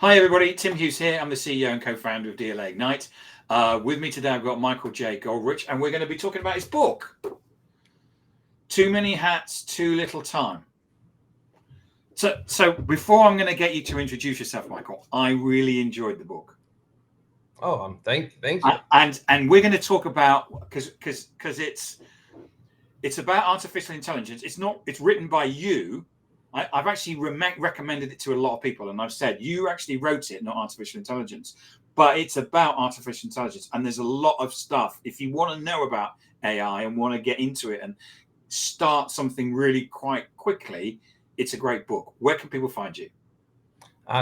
Hi everybody, Tim Hughes here. I'm the CEO and co-founder of DLA Ignite. With me today I've got Michael J. Goldrich, and we're going to be talking about his book, Too Many Hats, Too Little Time. So before I'm going to get you to introduce yourself, Michael, I really enjoyed the book. Oh, thank you. And we're going to talk about because it's about artificial intelligence. It's written by you. I've actually recommended it to a lot of people, and I've said you actually wrote it, not artificial intelligence, but it's about artificial intelligence. And there's a lot of stuff. If you want to know about AI and want to get into it and start something really quite quickly, it's a great book. Where can people find you?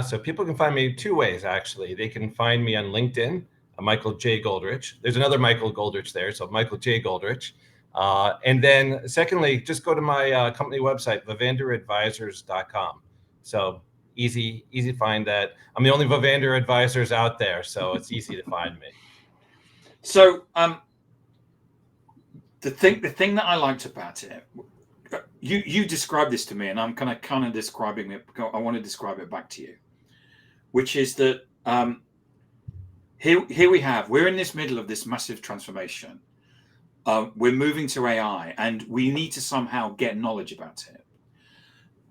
So people can find me two ways, actually. They can find me on LinkedIn, Michael J. Goldrich. There's another Michael Goldrich there, so Michael J. Goldrich. And then secondly, just go to my company website, vivanderadvisors.com. So easy find that. I'm the only Vivander advisors out there, so it's easy to find me. So the thing that I liked about it, you described this to me, and I'm kind of describing it. I want to describe it back to you, which is that here we're in this middle of this massive transformation. We're moving to AI, and we need to somehow get knowledge about it.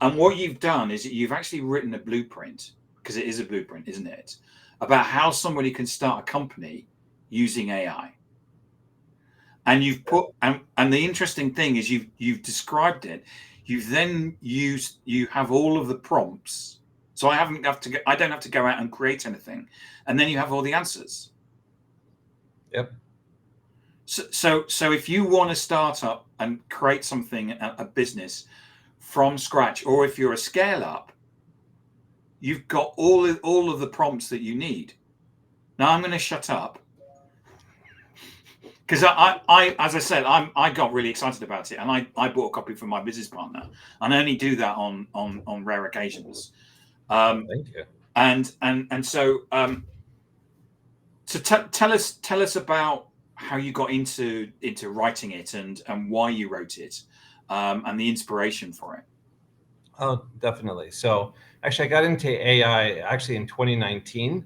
And what you've done is that you've actually written a blueprint, because it is a blueprint, isn't it, about how somebody can start a company using AI. And you've put, and the interesting thing is you've described it. You've then you have all of the prompts. So I don't have to go out and create anything. And then you have all the answers. Yep. So if you want to start up and create something, a business from scratch, or if you're a scale up, you've got all of the prompts that you need. Now I'm going to shut up, because I as I said, I got really excited about it, and I bought a copy for my business partner, and I only do that on rare occasions. Thank you. And so tell us about how you got into writing it, and why you wrote it, and the inspiration for it. Oh, definitely. So actually, I got into AI actually in 2019.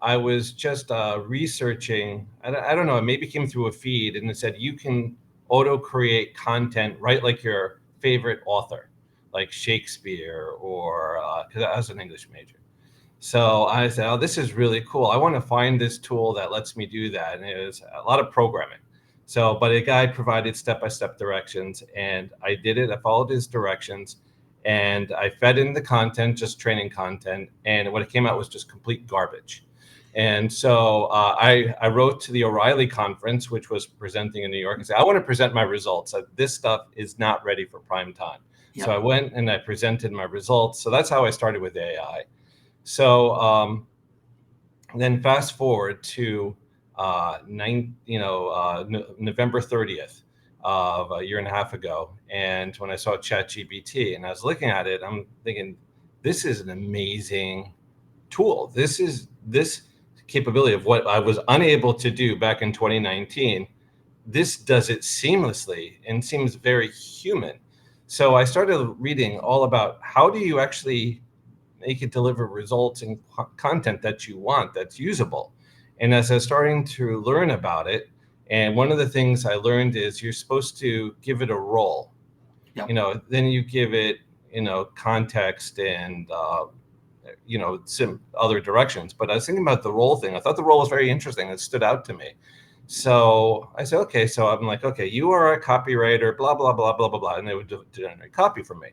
I was just researching. I don't know. It maybe came through a feed, and it said you can auto create content, right, like your favorite author, like Shakespeare, or because I was an English major. So I said, oh, this is really cool. I want to find this tool that lets me do that. And it was a lot of programming. So, but a guy provided step-by-step directions, and I did it. I followed his directions, and I fed in the content, just training content. And what it came out was just complete garbage. And so I wrote to the O'Reilly conference, which was presenting in New York, and said, I want to present my results. This stuff is not ready for prime time. Yep. So I went and I presented my results. So that's how I started with AI. So then fast forward to November 30th of a year and a half ago. And when I saw ChatGPT and I was looking at it, I'm thinking, this is an amazing tool. This capability of what I was unable to do back in 2019. This does it seamlessly and seems very human. So I started reading all about how do you actually make it deliver results and content that you want, that's usable. And as I was starting to learn about it, and one of the things I learned is you're supposed to give it a role. Yep. Then you give it, context and, some other directions. But I was thinking about the role thing. I thought the role was very interesting. It stood out to me. So I said, okay, so I'm like, okay, you are a copywriter, blah, blah, blah, blah, blah, blah. And they would generate copy for me.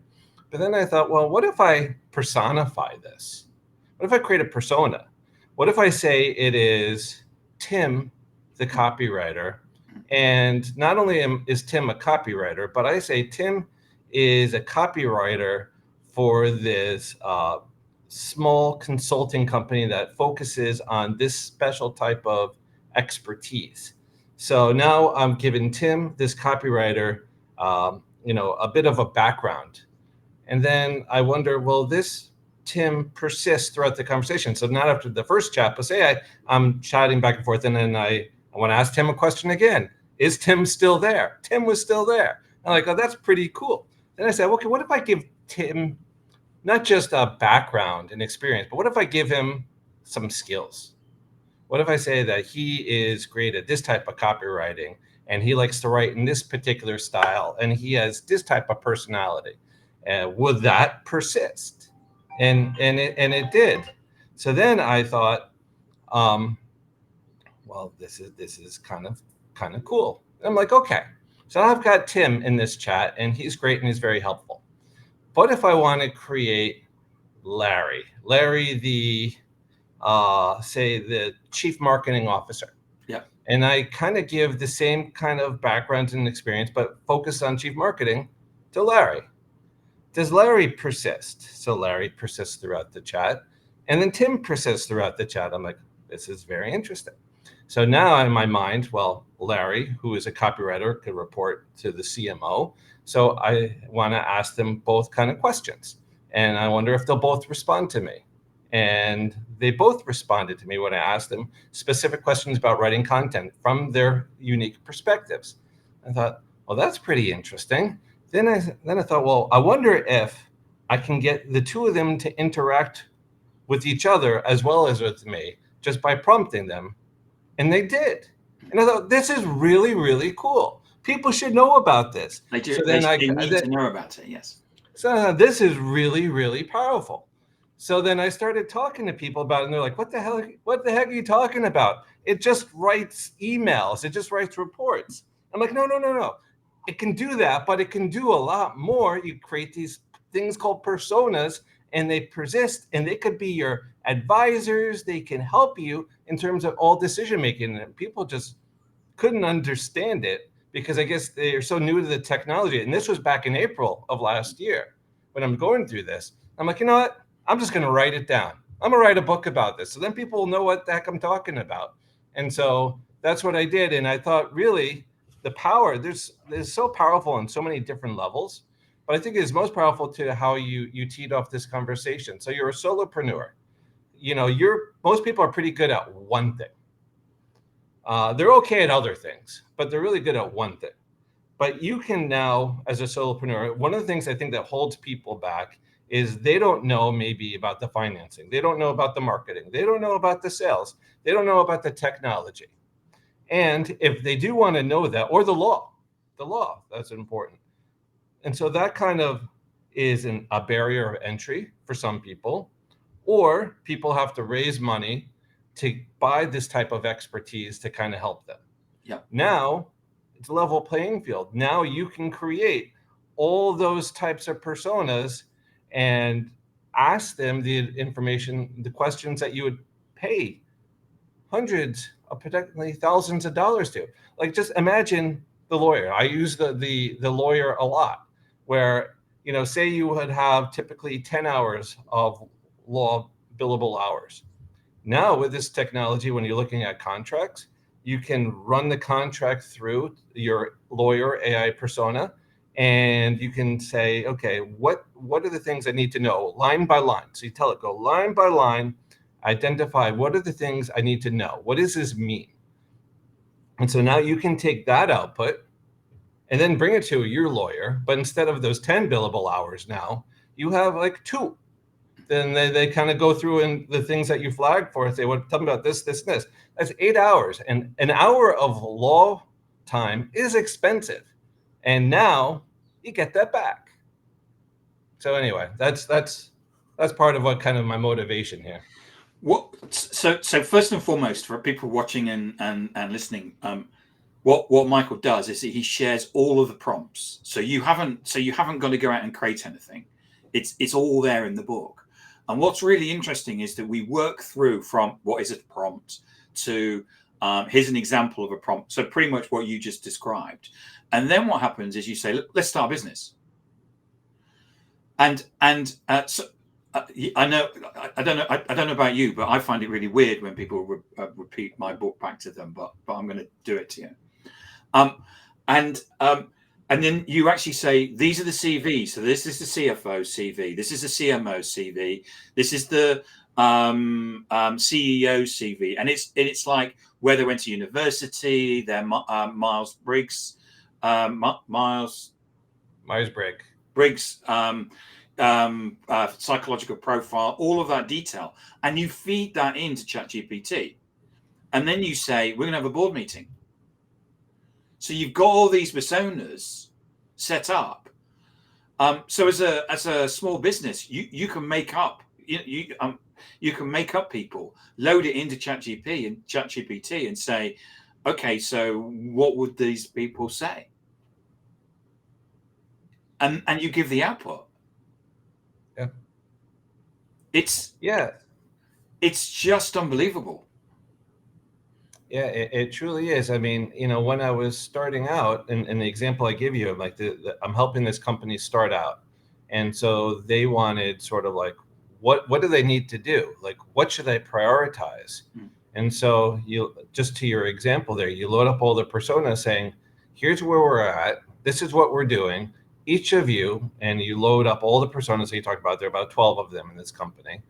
But then I thought, well, what if I personify this? What if I create a persona? What if I say it is Tim, the copywriter? And not only is Tim a copywriter, but I say Tim is a copywriter for this small consulting company that focuses on this special type of expertise. So now I'm giving Tim, this copywriter, a bit of a background. And then I wonder, will this Tim persist throughout the conversation? So not after the first chat, but say I'm chatting back and forth, and then I want to ask Tim a question again. Is Tim still there? Tim was still there. I'm like, oh, that's pretty cool. Then I said, okay, what if I give Tim not just a background and experience, but what if I give him some skills? What if I say that he is great at this type of copywriting and he likes to write in this particular style and he has this type of personality? Would that persist? And it did. So then I thought, well, this is kind of cool. And I'm like, okay. So I've got Tim in this chat and he's great and he's very helpful. But if I want to create Larry, the say the chief marketing officer. Yeah. And I kind of give the same kind of background and experience, but focus on chief marketing to Larry. Does Larry persist? So Larry persists throughout the chat. And then Tim persists throughout the chat. I'm like, this is very interesting. So now in my mind, well, Larry, who is a copywriter, could report to the CMO. So I want to ask them both kind of questions. And I wonder if they'll both respond to me. And they both responded to me when I asked them specific questions about writing content from their unique perspectives. I thought, well, that's pretty interesting. Then I thought, well, I wonder if I can get the two of them to interact with each other as well as with me just by prompting them. And they did. And I thought, this is really, really cool. People should know about this. They do. So They then need to know about it. Yes. So this is really, really powerful. So then I started talking to people about it, and they're like, what the heck are you talking about? It just writes emails. It just writes reports. I'm like, no. It can do that, but it can do a lot more. You create these things called personas, and they persist, and they could be your advisors. They can help you in terms of all decision making. And people just couldn't understand it because I guess they're so new to the technology. And this was back in April of last year when I'm going through this. I'm like, you know what? I'm just going to write it down. I'm going to write a book about this. So then people will know what the heck I'm talking about. And so that's what I did. And I thought, really, the power, there's so powerful on so many different levels. But I think it's most powerful to how you teed off this conversation. So you're a solopreneur. You know, most people are pretty good at one thing. They're okay at other things, but they're really good at one thing. But you can now, as a solopreneur, one of the things I think that holds people back is they don't know maybe about the financing. They don't know about the marketing. They don't know about the sales. They don't know about the technology. And if they do want to know that, or the law, that's important. And so that kind of is a barrier of entry for some people, or people have to raise money to buy this type of expertise to kind of help them. Yeah. Now it's a level playing field. Now you can create all those types of personas and ask them the information, the questions that you would pay hundreds of potentially thousands of dollars to. Like, just imagine the lawyer. I use the lawyer a lot, where, you know, say you would have typically 10 hours of law billable hours. Now with this technology, when you're looking at contracts, you can run the contract through your lawyer AI persona, and you can say, okay, what are the things I need to know line by line? So you tell it, go line by line, identify what are the things I need to know. What does this mean? And so now you can take that output and then bring it to your lawyer. But instead of those 10 billable hours, now you have like 2. Then they kind of go through and the things that you flagged for, say, well, tell me about this, this, and this. That's 8 hours. And an hour of law time is expensive. And now you get that back. So anyway, that's part of what kind of my motivation here. So first and foremost, for people watching and listening, what Michael does is that he shares all of the prompts. So you haven't got to go out and create anything. It's all there in the book. And what's really interesting is that we work through from what is a prompt to here's an example of a prompt. So pretty much what you just described. And then what happens is you say, look, let's start a business. And so I don't know about you, but I find it really weird when people repeat my book back to them. But I'm going to do it to you. And then you actually say, these are the CVs. So this is the CFO CV. This is the CMO CV. This is the CEO CV. And it's like where they went to university, their Myers-Briggs, psychological profile, all of that detail, and you feed that into ChatGPT, and then you say, we're going to have a board meeting. So you've got all these personas set up. So as a small business, you can make up you can make up people, load it into ChatGPT and say, okay, so what would these people say? And you give the output. Yeah. It's just unbelievable. Yeah, it truly is. I mean, when I was starting out, and the example I give you, like I'm helping this company start out, and so they wanted sort of like, what do they need to do? Like, what should they prioritize? And so you, just to your example there, you load up all the personas saying, here's where we're at. This is what we're doing. Each of you, and you load up all the personas that you talked about. There are about 12 of them in this company,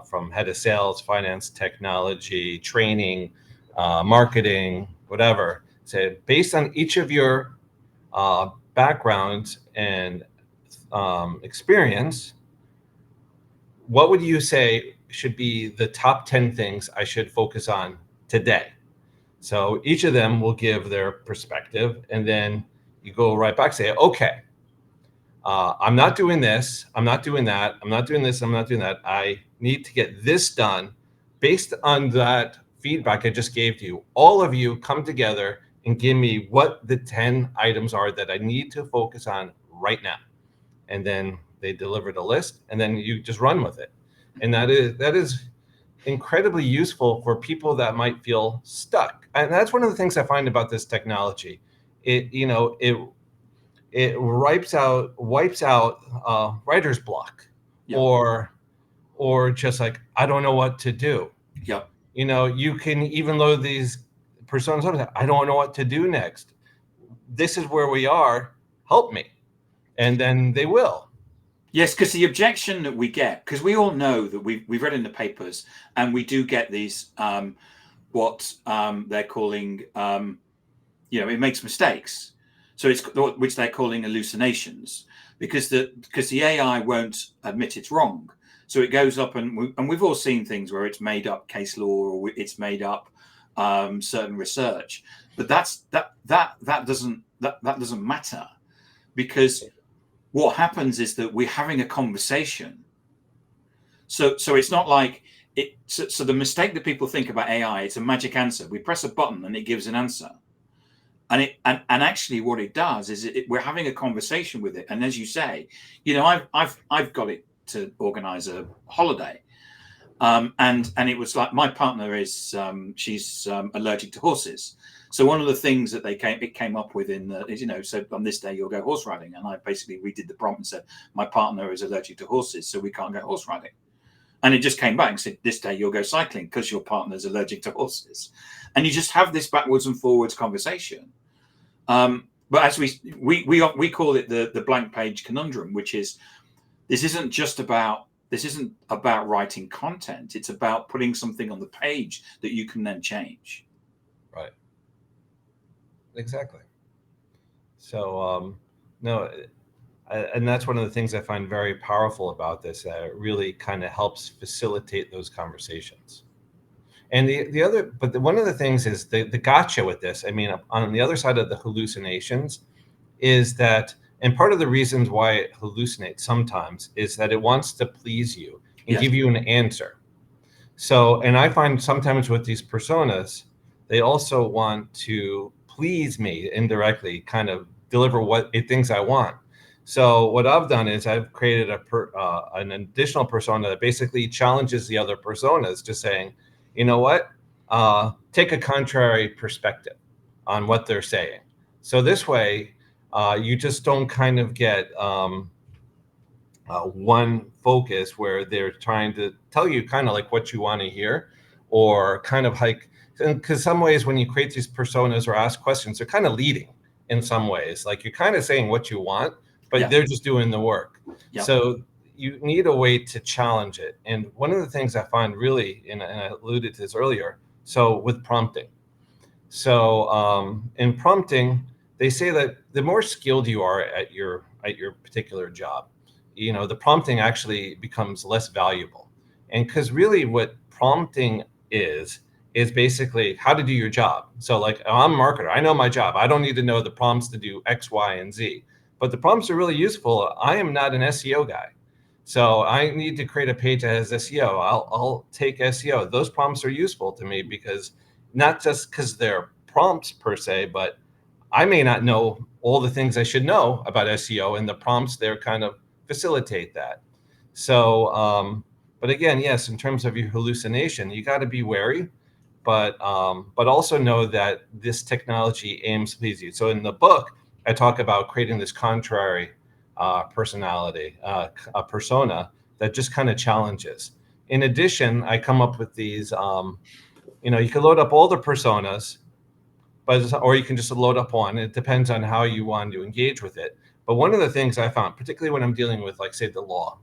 from head of sales, finance, technology, training, marketing, whatever. So based on each of your backgrounds and experience, what would you say should be the top 10 things I should focus on today? So each of them will give their perspective, and then you go right back, say, okay, I'm not doing this, I'm not doing that, I'm not doing this, I'm not doing that. I need to get this done based on that feedback I just gave to you. All of you come together and give me what the 10 items are that I need to focus on right now. And then they delivered a list, and then you just run with it. And that is incredibly useful for people that might feel stuck. And that's one of the things I find about this technology. It wipes out writer's block. Yep. or just like, I don't know what to do. Yep. You can even load these personas up. I don't know what to do next. This is where we are. Help me. And then they will. Yes, because the objection that we get, because we all know that we've read in the papers, and we do get these what they're calling, it makes mistakes. So it's which they're calling hallucinations, because the AI won't admit it's wrong. So it goes up, and we've all seen things where it's made up case law, or it's made up certain research. But that doesn't matter, because what happens is that we're having a conversation. So it's not like it. So the mistake that people think about AI, it's a magic answer. We press a button and it gives an answer. And actually what it does is we're having a conversation with it. And as you say, I've got it to organize a holiday. And it was like, my partner is she's allergic to horses. So one of the things that it came up with is, so on this day you'll go horse riding. And I basically redid the prompt and said, my partner is allergic to horses, so we can't go horse riding. And it just came back and said, this day you'll go cycling because your partner's allergic to horses. And you just have this backwards and forwards conversation. But as we call it the blank page conundrum, which is, this isn't about writing content. It's about putting something on the page that you can then change. Right. Exactly. So, no, and that's one of the things I find very powerful about this, that it really kind of helps facilitate those conversations. And one of the things is the gotcha with this. I mean, on the other side of the hallucinations is that, and part of the reasons why it hallucinates sometimes is that it wants to please you and give you an answer. So, and I find sometimes with these personas, they also want to please me indirectly, kind of deliver what it thinks I want. So what I've done is I've created an additional persona that basically challenges the other personas, just saying, you know what, take a contrary perspective on what they're saying. So this way, you just don't kind of get one focus where they're trying to tell you kind of like what you want to hear, or kind of like, because some ways when you create these personas or ask questions, they're kind of leading in some ways. Like you're kind of saying what you want, but they're just doing the work. So you need a way to challenge it. And one of the things I find really, and I alluded to this earlier, so with prompting. So in prompting, they say that the more skilled you are at your particular job, the prompting actually becomes less valuable. And because really what prompting is basically how to do your job. So like, I'm a marketer, I know my job. I don't need to know the prompts to do X, Y, and Z, but the prompts are really useful. I am not an SEO guy. So I need to create a page that has SEO. I'll take SEO. Those prompts are useful to me because not just because they're prompts per se, but I may not know all the things I should know about SEO, and the prompts there kind of facilitate that. So, but again, yes, in terms of your hallucination, you got to be wary, but also know that this technology aims to please you. So in the book, I talk about creating this contrary personality, a persona that just kind of challenges. In addition, I come up with these. You can load up all the personas, or you can just load up one. It depends on how you want to engage with it. But one of the things I found, particularly when I'm dealing with, like, say, the law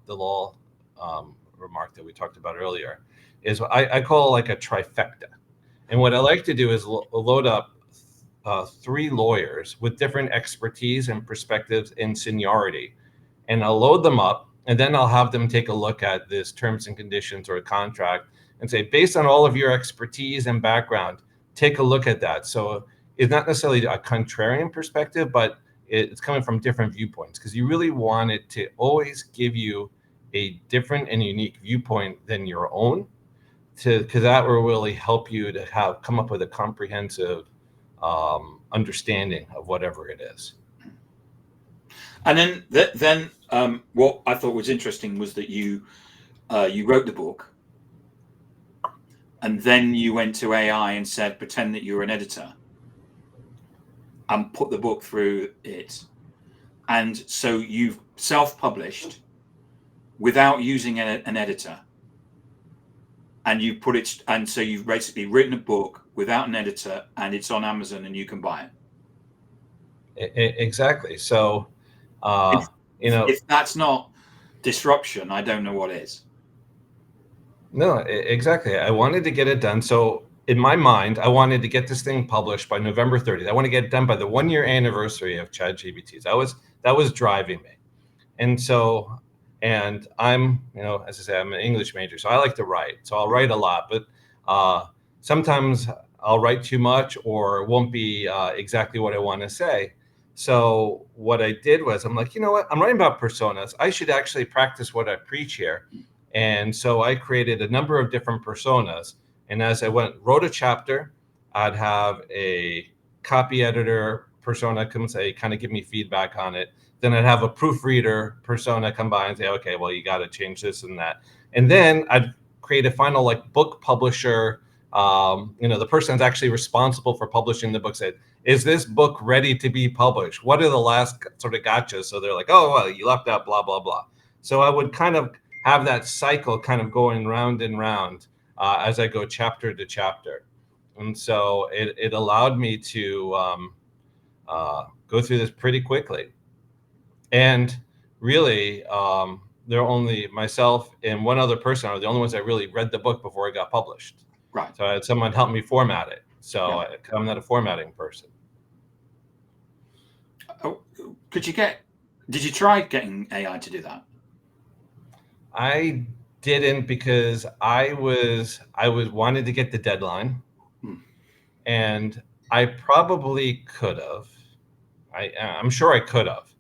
remark that we talked about earlier, is I call like a trifecta. And what I like to do is load up 3 lawyers with different expertise and perspectives and seniority, and I'll load them up, and then I'll have them take a look at this terms and conditions or a contract and say, based on all of your expertise and background, take a look at that. So it's not necessarily a contrarian perspective, but it's coming from different viewpoints, because you really want it to always give you a different and unique viewpoint than your own, because that will really help you to come up with a comprehensive understanding of whatever it is. And then what I thought was interesting was that you wrote the book, and then you went to AI and said, pretend that you're an editor, and put the book through it. And so you've self-published without using an editor, and you put it, and so you've basically written a book without an editor, and it's on Amazon and you can buy it. Exactly. So, if that's not disruption, I don't know what is. No, exactly. I wanted to get it done. So in my mind, I wanted to get this thing published by November 30th. I want to get it done by the 1-year anniversary of ChatGPT. That was driving me. And so, and I'm, as I say, I'm an English major, so I like to write. So I'll write a lot, but sometimes I'll write too much, or it won't be exactly what I want to say. So what I did was, I'm like, you know what? I'm writing about personas. I should actually practice what I preach here. And so I created a number of different personas. And as I wrote a chapter, I'd have a copy editor persona come and say, kind of give me feedback on it. Then I'd have a proofreader persona come by and say, okay, well, you got to change this and that. And then I'd create a final like book publisher. The person that's actually responsible for publishing the book said, is this book ready to be published? What are the last sort of gotchas? So they're like, oh, well, you left out blah, blah, blah. So I would kind of have that cycle kind of going round and round as I go chapter to chapter. And so it allowed me to go through this pretty quickly. And really, there are only myself and one other person are the only ones that really read the book before it got published. Right. So I had someone help me format it. So yeah. I'm not a formatting person. Oh, did you try getting AI to do that? I didn't, because I wanted to get the deadline, and I probably could have. I'm sure I could have,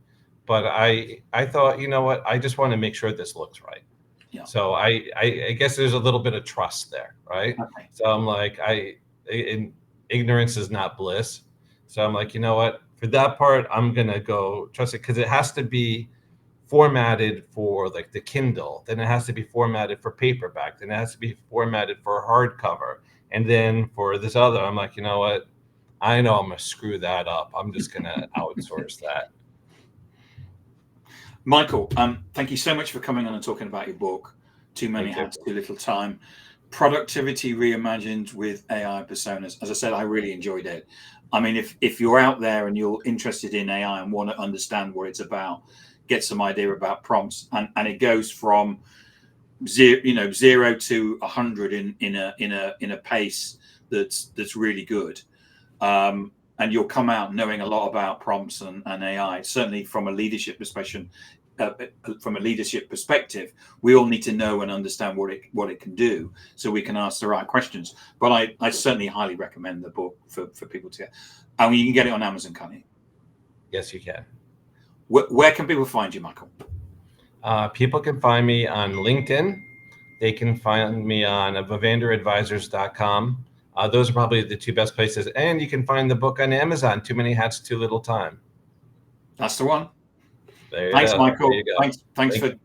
but I thought, you know what? I just want to make sure this looks right. Yeah. So I guess there's a little bit of trust there, right? Okay. So I'm like, ignorance is not bliss. So I'm like, you know what? For that part, I'm gonna go trust it, because it has to be formatted for like the Kindle, then it has to be formatted for paperback, then it has to be formatted for hardcover, and then for this other, I'm like, you know what? I know I'm gonna screw that up. I'm just gonna outsource that. Michael, thank you so much for coming on and talking about your book, Too Many Hats, Too Little Time, Productivity Reimagined with AI Personas. As I said, I really enjoyed it. I mean, if you're out there and you're interested in AI and want to understand what it's about, get some idea about prompts, and it goes from 0 to 100 in a pace that's really good. And you'll come out knowing a lot about prompts and AI, certainly from a leadership perspective. from a leadership perspective, we all need to know and understand what it can do, so we can ask the right questions. But I certainly highly recommend the book for people to get. And you can get it on Amazon, can't you? Yes, you can. Where can people find you, Michael? People can find me on LinkedIn. They can find me on vivanderadvisors.com. Those are probably the two best places. And you can find the book on Amazon, Too Many Hats, Too Little Time. That's the one. There you Thanks, go. Michael. There you go. Thanks Thank for